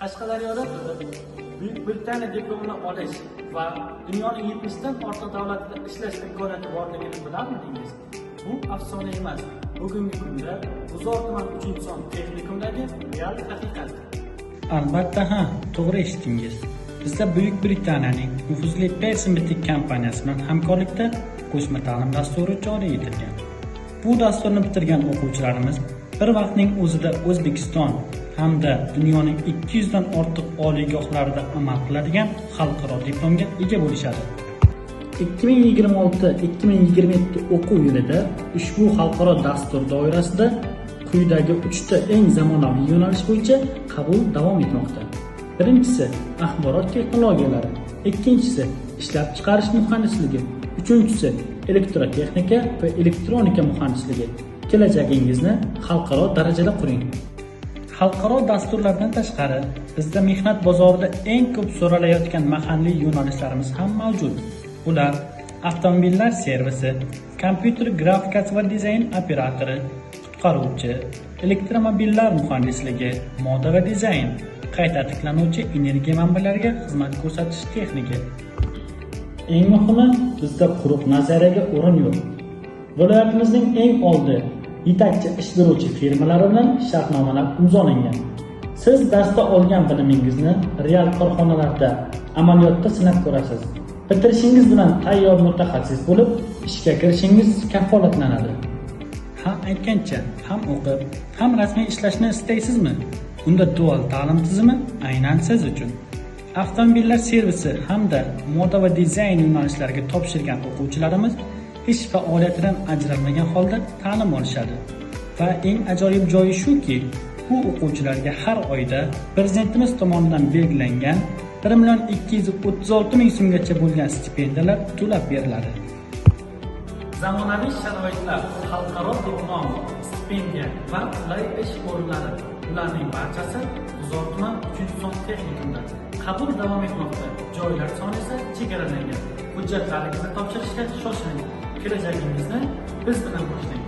Qashqadaryoda turib, Buyuk Britaniya diplomini olish va dunyoning 70 dan ortiq davlatida ishlash imkoniyati borligini bilarmidingiz? Bu afsona emas. Bugungi kunda G'uzor tuman 3-son texnikumdagi real haqiqat. Albatta to'g'ri eshitdingiz. Bizda Buyuk Britaniyaning nufuzli Pearson bitik kompaniyasi bilan hamkorlikda qo'shma ta'lim dasturi joriy etilgan. Bu dasturni bitirgan o'quvchilarimiz bir vaqtning o'zida O'zbekiston hamda dunyoning 200 dan ortiq oliygohlarida amal qiladigan xalqaro diplomga ega bo'lishadi. 2026-2027 o'quv yilida ushbu xalqaro dastur doirasida quyidagi 3 ta eng zamonaviy yo'nalish bo'yicha qabul davom etmoqda. Birinchisi axborot texnologiyalari, ikkinchisi ishlab chiqarish muhandisligi, uchinchisi elektrotexnika va elektronika muhandisligi. Kelajagingizni xalqaro darajada quring. Xalqaro dasturlardan tashqari, bizda mehnat bozorida eng ko'p so'ralayotgan mahalliy yo'nalishlarimiz ham mavjud. Ular avtomobillar servisi, kompyuter grafikasi va dizayn operatori, qutqaruvchi, elektromobillar muhandisligi, moda va dizayn, qayta tiklanuvchi energiya manbalariga xizmat ko'rsatish texniki. Eng muhimi, bizda quruq nazariyaga o'rin yo'q. Viloyatimizning eng oldi yetakchi ish beruvchi firmalari bilan shartnomalar imzolangan. Siz darsda olgan bilimingizni real korxonalarda, amaliyotda sinab ko'rasiz. Bitirishingiz bilan tayyor mutaxassis bo'lib, ishga kirishingiz kafolatlanadi. Aytgancha, ham o'qib, ham rasmiy ishlashni istaysizmi? Unda dual ta'lim tizimi aynan siz uchun. Avtomobillar servisi hamda moda va dizayn yo'nalishlariga topshirgan o'quvchilarimiz ish faoliyatidan ajralmagan holda ta'lim olishadi. Va eng ajoyib joyi shuki, bu o'quvchilarga har oyda prezidentimiz tomonidan belgilangan 1,236,000 so'mgacha bo'lgan stipendiyalar to'lab beriladi. Zamonaviy sharoitlar, xalqaro diplom, stipendiya va qulay ish o'rinlari, ularning barchasi G'uzor tuman 3-son texnikumda. Qabul davom etmoqda. Joylar soni esa chegaralangan. Hujjatlaringizni topshirishga shoshiling. Kelajagingizni biz bilan boshlang.